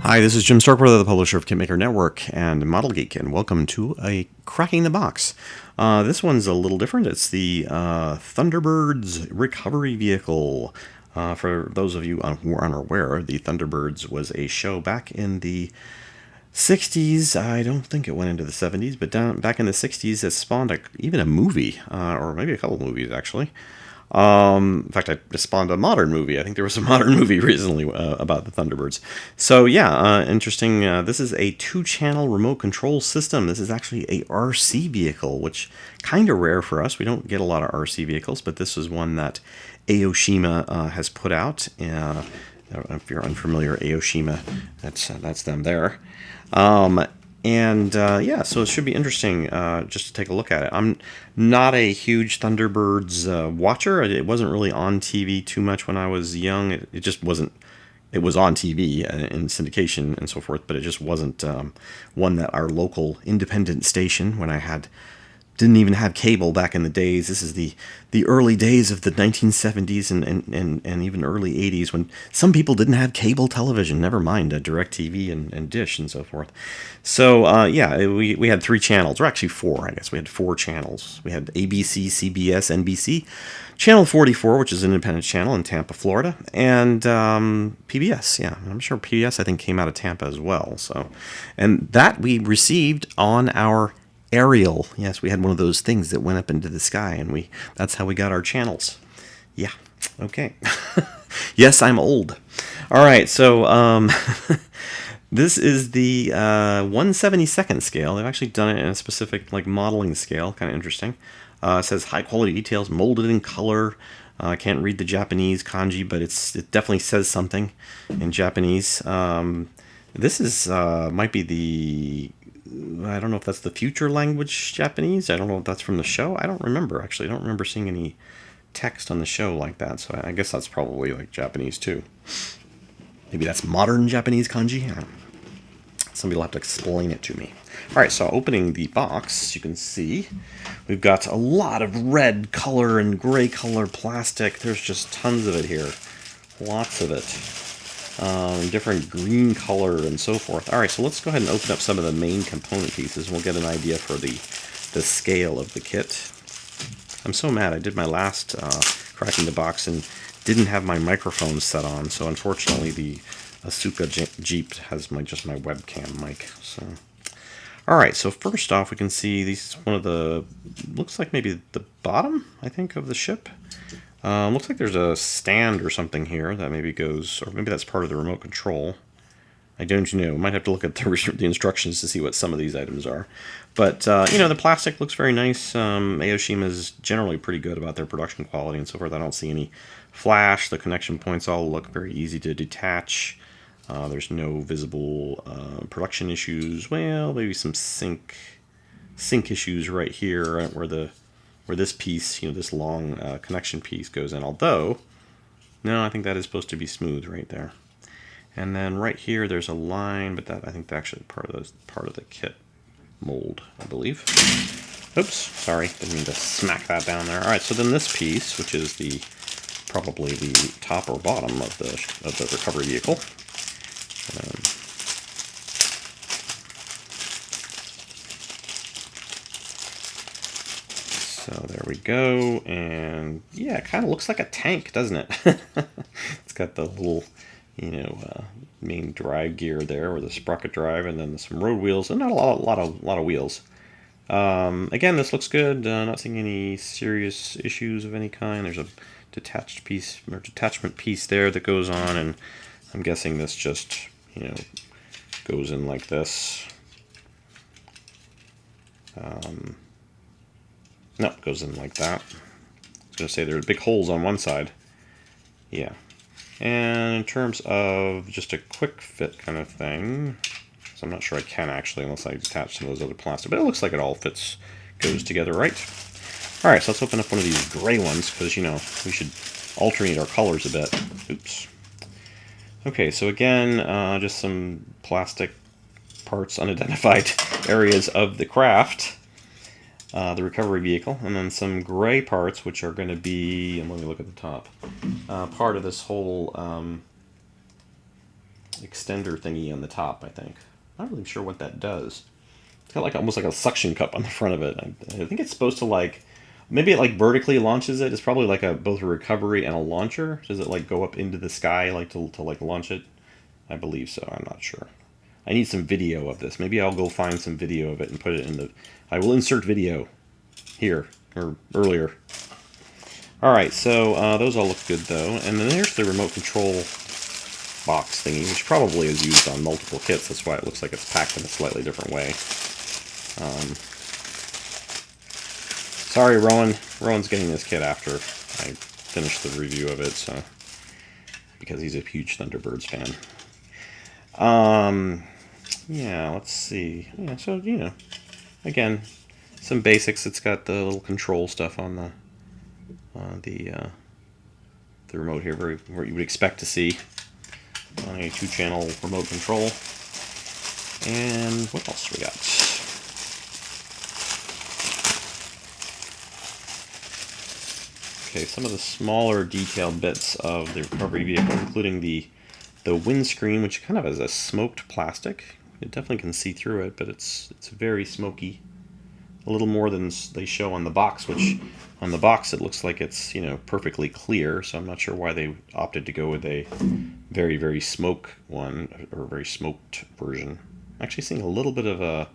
Hi, this is Jim Starkweather, the publisher of Kitmaker Network and Model Geek, and welcome to a Cracking the Box. This one's a little different. It's the Thunderbirds Recovery Vehicle. For those of you who are unaware, the Thunderbirds was a show back in the 60s. I don't think it went into the 70s, but back in the 60s, it spawned even a movie, or maybe a couple of movies, actually. In fact, I spawned a modern movie. I think there was a modern movie recently about the Thunderbirds. So yeah, interesting. This is a 2-channel remote control system. This is actually a RC vehicle, which kind of rare for us. We don't get a lot of RC vehicles, but this is one that Aoshima has put out. If you're unfamiliar, Aoshima, that's them there. Yeah, so it should be interesting just to take a look at it. I'm not a huge Thunderbirds watcher. It wasn't really on TV too much when I was young. It just wasn't. It was on TV in syndication and so forth, but it just wasn't one that our local independent station, when I didn't even have cable back in the days. This is the early days of the 1970s and even early 80s, when some people didn't have cable television, never mind DirecTV and Dish and so forth. So yeah, we had 3 channels, or actually 4, I guess. We had 4 channels. We had ABC, CBS, NBC, Channel 44, which is an independent channel in Tampa, Florida, and PBS. Yeah, I'm sure PBS, I think, came out of Tampa as well. So, and that we received on our aerial. Yes, we had one of those things that went up into the sky, and that's how we got our channels. Yeah, okay. Yes, I'm old. All right, so this is the 1/72nd scale. They've actually done it in a specific modeling scale, kind of interesting. It says high quality details, molded in color. I can't read the Japanese kanji, but it definitely says something in Japanese. This is might be I don't know if that's the future language Japanese. I don't know if that's from the show. I don't remember, actually. I don't remember seeing any text on the show like that, so I guess that's probably Japanese too. Maybe that's modern Japanese kanji. Somebody will have to explain it to me. All right, so opening the box, you can see we've got a lot of red color and gray color plastic. There's just tons of it here. Lots of it. Different green color and so forth. All right, so let's go ahead and open up some of the main component pieces, and we'll get an idea for the scale of the kit. I'm so mad. I did my last cracking the box and didn't have my microphone set on, so unfortunately the Asuka Jeep has just my webcam mic. So, all right. So first off, we can see these one of the looks like maybe the bottom, I think, of the ship. Looks like there's a stand or something here that maybe goes, or maybe that's part of the remote control. I don't know. Might have to look at the instructions to see what some of these items are. But, the plastic looks very nice. Aoshima is generally pretty good about their production quality and so forth. I don't see any flash. The connection points all look very easy to detach. There's no visible production issues. Well, maybe some sync issues right here where this piece, this long connection piece goes in. Although, no, I think that is supposed to be smooth right there. And then right here, there's a line, but I think that's actually part of the kit mold, I believe. Oops, sorry, didn't mean to smack that down there. All right, so then this piece, which is probably the top or bottom of the recovery vehicle. So there we go, and yeah, it kind of looks like a tank, doesn't it? It's got the little, main drive gear there, or the sprocket drive, and then some road wheels, and not a lot of wheels. Again, this looks good. Not seeing any serious issues of any kind. There's a detachment piece there that goes on, and I'm guessing this just, goes in like this. No, it goes in like that. I was going to say there's big holes on one side. Yeah. And in terms of just a quick fit kind of thing, so I'm not sure I can actually unless I detach some of those other plastic, but it looks like it all goes together right. All right, so let's open up one of these gray ones because, we should alternate our colors a bit. Oops. Okay, so again, just some plastic parts, unidentified areas of the craft. The recovery vehicle, and then some gray parts, which are going to be, and let me look at the top, part of this whole extender thingy on the top, I think. Not really sure what that does. It's got like almost like a suction cup on the front of it. I think it's supposed to like, maybe it like vertically launches it. It's probably like a both a recovery and a launcher. Does it like go up into the sky like to like launch it? I believe so. I'm not sure. I need some video of this. Maybe I'll go find some video of it and put it in the. I will insert video here or earlier. All right, so those all look good though, and then there's the remote control box thingy, which probably is used on multiple kits. That's why it looks like it's packed in a slightly different way. Sorry, Rowan. Rowan's getting this kit after I finish the review of it, so because he's a huge Thunderbirds fan. Yeah, let's see. Yeah, so you know, again, some basics. It's got the little control stuff on the remote here, where you would expect to see on a 2-channel remote control. And what else we got? Okay, some of the smaller detailed bits of the recovery vehicle, including the windscreen, which kind of has a smoked plastic. It definitely can see through it, but it's very smoky. A little more than they show on the box, which on the box it looks like it's, you know, perfectly clear, so I'm not sure why they opted to go with a very, very smoke one, or a very smoked version. I'm actually seeing a little bit of a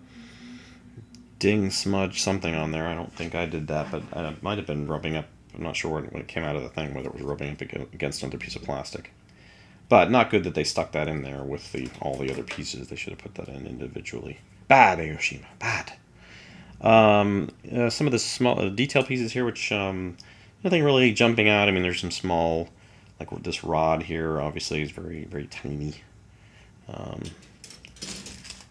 ding, smudge, something on there. I don't think I did that, but I might have been rubbing up. I'm not sure when it came out of the thing, whether it was rubbing up against another piece of plastic. But not good that they stuck that in there with all the other pieces. They should have put that in individually. Bad, Aoshima, bad. Some of the small detail pieces here, which nothing really jumping out. I mean, there's some small, like this rod here, obviously is very, very tiny.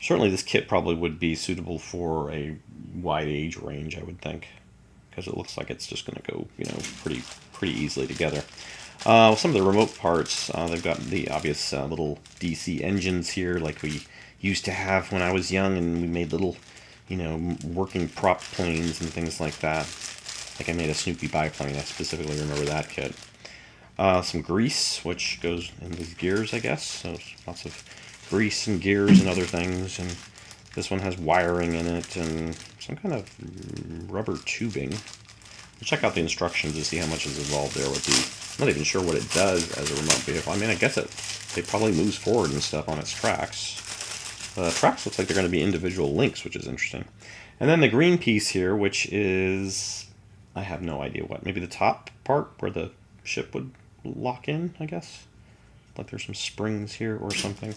Certainly this kit probably would be suitable for a wide age range, I would think, because it looks like it's just going to go, you know, pretty easily together. Some of the remote parts, they've got the obvious little DC engines here, like we used to have when I was young, and we made little, you know, working prop planes and things like that. Like I made a Snoopy biplane. I specifically remember that kit. Some grease, which goes in these gears, I guess. So lots of grease and gears and other things. And this one has wiring in it and some kind of rubber tubing. We'll check out the instructions to see how much is involved there with the. I'm not even sure what it does as a remote vehicle. I mean, I guess it probably moves forward and stuff on its tracks. The tracks looks like they're going to be individual links, which is interesting. And then the green piece here, which is, I have no idea what. Maybe the top part where the ship would lock in, I guess. Like there's some springs here or something.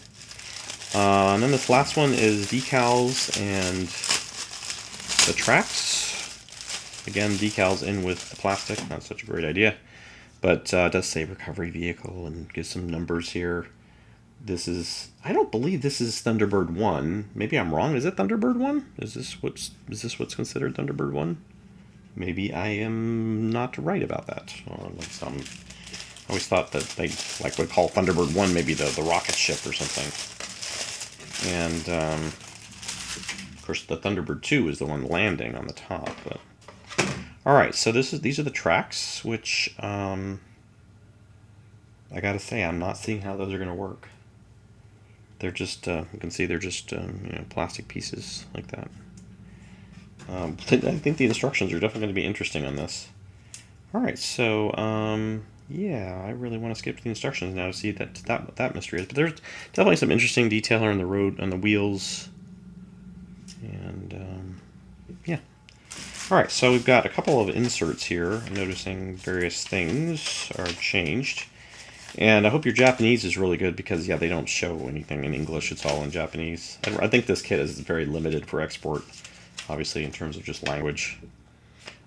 And then this last one is decals and the tracks. Again, decals in with the plastic. Not such a great idea. But it does say recovery vehicle and gives some numbers here. This is, I don't believe this is Thunderbird 1. Maybe I'm wrong. Is it Thunderbird 1? Is this what's considered Thunderbird 1? Maybe I am not right about that. Or like some, I always thought that they like would call Thunderbird 1 maybe the rocket ship or something. And of course the Thunderbird 2 is the one landing on the top. But all right, so these are the tracks, which I gotta say I'm not seeing how those are going to work. They're just, you can see they're just, you know, plastic pieces like that. I think the instructions are definitely going to be interesting on this. All right, so yeah, I really want to skip to the instructions now to see what that mystery is. But there's definitely some interesting detail on the road, on the wheels, and yeah. All right, so we've got a couple of inserts here. I'm noticing various things are changed. And I hope your Japanese is really good because, yeah, they don't show anything in English. It's all in Japanese. I think this kit is very limited for export, obviously, in terms of just language.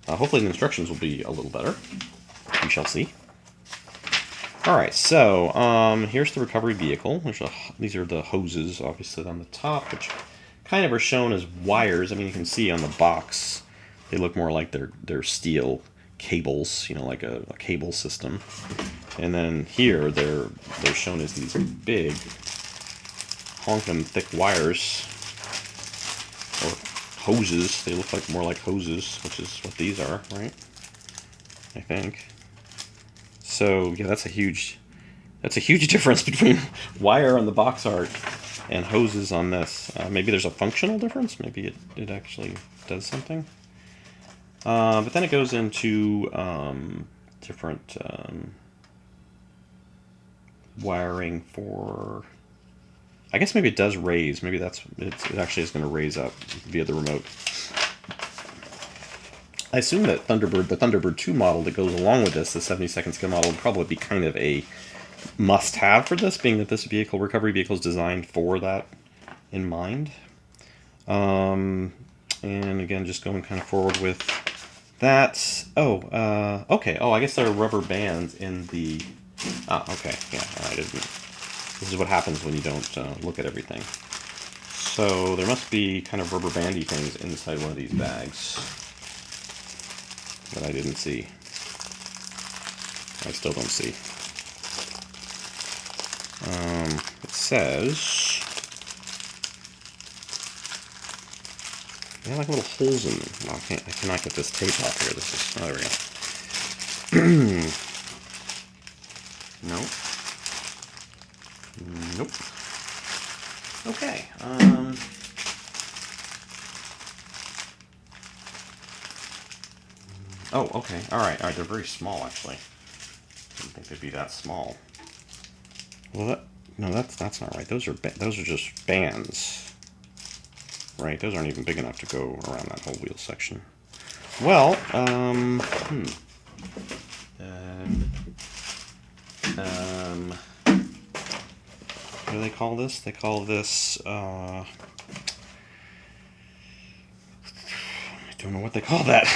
Hopefully the instructions will be a little better. We shall see. All right, so here's the recovery vehicle. These are the hoses, obviously, on the top, which kind of are shown as wires. I mean, you can see on the box, they look more like they're steel cables, you know, like a cable system. And then here they're shown as these big honking thick wires or hoses. They look like more like hoses, which is what these are, right? I think. So yeah, that's a huge That's a huge difference between wire on the box art and hoses on this. Maybe there's a functional difference. Maybe it actually does something. But then it goes into different wiring for... I guess maybe it does raise. Maybe it actually is going to raise up via the remote. I assume that the Thunderbird 2 model that goes along with this, the 72nd scale model, would probably be kind of a must-have for this, being that this recovery vehicle is designed for that in mind. And again, just going kind of forward with that. Okay. Oh, I guess there are rubber bands in the... okay. Yeah, I didn't... This is what happens when you don't look at everything. So there must be kind of rubber bandy things inside one of these bags that I didn't see. I still don't see. It says... They have like little holes in them. Oh, I cannot get this tape off here. This is... Oh, there we go. Nope. Nope. Okay. Oh, okay. All right. They're very small, actually. Didn't think they'd be that small. Well, that's not right. Those are just bands, right? Those aren't even big enough to go around that whole wheel section. Well, what do they call this? They call this, I don't know what they call that.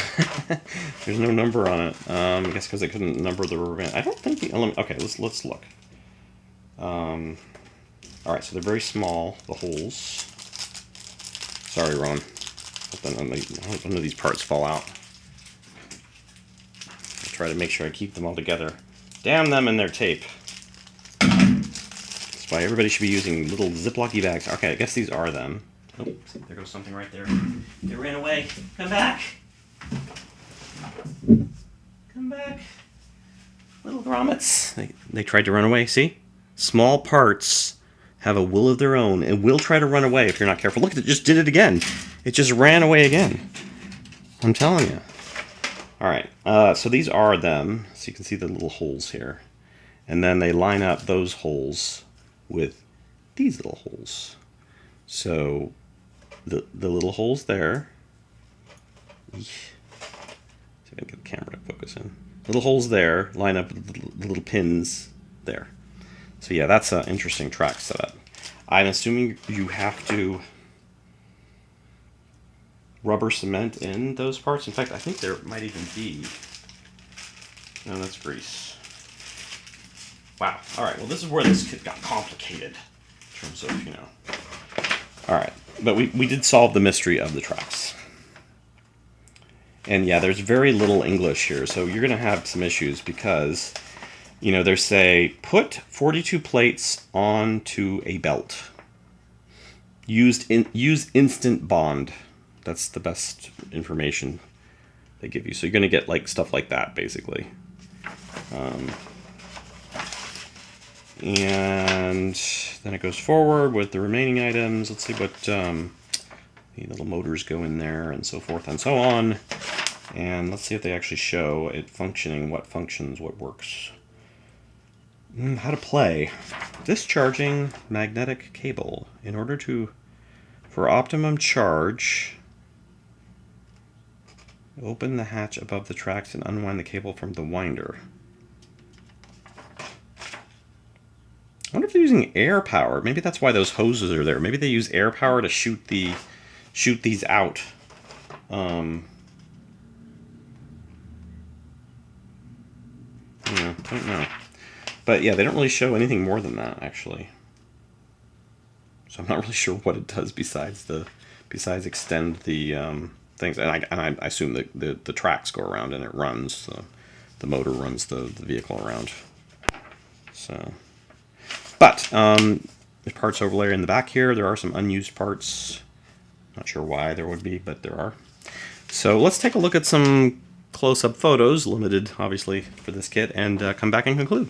There's no number on it. I guess because they couldn't number the rubber band. I don't think the element... Okay, let's look. Alright, so they're very small, the holes. Sorry, Ron. None of these parts fall out. I'll try to make sure I keep them all together. Damn them and their tape. That's why everybody should be using little Ziploc bags. Okay, I guess these are them. Oh, there goes something right there. It ran away. Come back! Come back! Little grommets. They tried to run away, see? Small parts have a will of their own and will try to run away if you're not careful. Look, it just did it again. It just ran away again. I'm telling you. Alright, so these are them. So you can see the little holes here. And then they line up those holes with these little holes. So the little holes there. See if I can get the camera to focus in. Little holes there line up with the little pins there. So yeah, that's an interesting track setup. I'm assuming you have to rubber cement in those parts. In fact, I think there might even be... No, that's grease. Wow. All right, well, this is where this kit got complicated in terms of, you know... All right, but we did solve the mystery of the tracks. And yeah, there's very little English here, so you're going to have some issues because... You know, they say, put 42 plates onto a belt. Use instant bond. That's the best information they give you. So you're going to get like stuff like that, basically. And then it goes forward with the remaining items. Let's see what the little motors go in there and so forth and so on. And let's see if they actually show it functioning, what functions, what works. How to play. Discharging magnetic cable. In order for optimum charge, open the hatch above the tracks and unwind the cable from the winder. I wonder if they're using air power. Maybe that's why those hoses are there. Maybe they use air power to shoot these out. Yeah, I don't know. But yeah, they don't really show anything more than that, actually. So I'm not really sure what it does besides extend the things. And I assume the tracks go around and it runs. The motor runs the vehicle around. So, but the parts overlay in the back here. There are some unused parts. Not sure why there would be, but there are. So let's take a look at some close-up photos, limited obviously for this kit, and come back and conclude.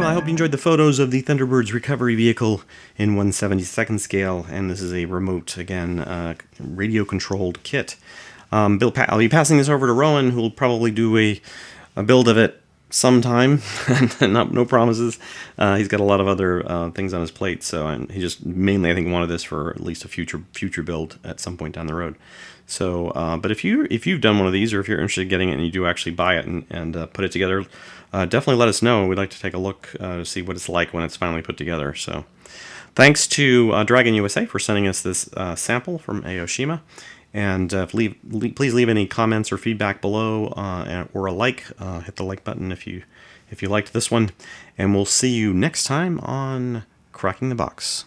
I hope you enjoyed the photos of the Thunderbirds Recovery Vehicle in 1/72nd scale, and this is a remote, again, radio-controlled kit. I'll be passing this over to Rowan, who will probably do a build of it sometime. No promises. He's got a lot of other things on his plate, so he just mainly, I think, wanted this for at least a future build at some point down the road. So, but if you've done one of these, or if you're interested in getting it and you do actually buy it and put it together, definitely let us know. We'd like to take a look to see what it's like when it's finally put together. So, thanks to Dragon USA for sending us this sample from Aoshima. And please leave any comments or feedback below, or a like. Hit the like button if you liked this one. And we'll see you next time on Cracking the Box.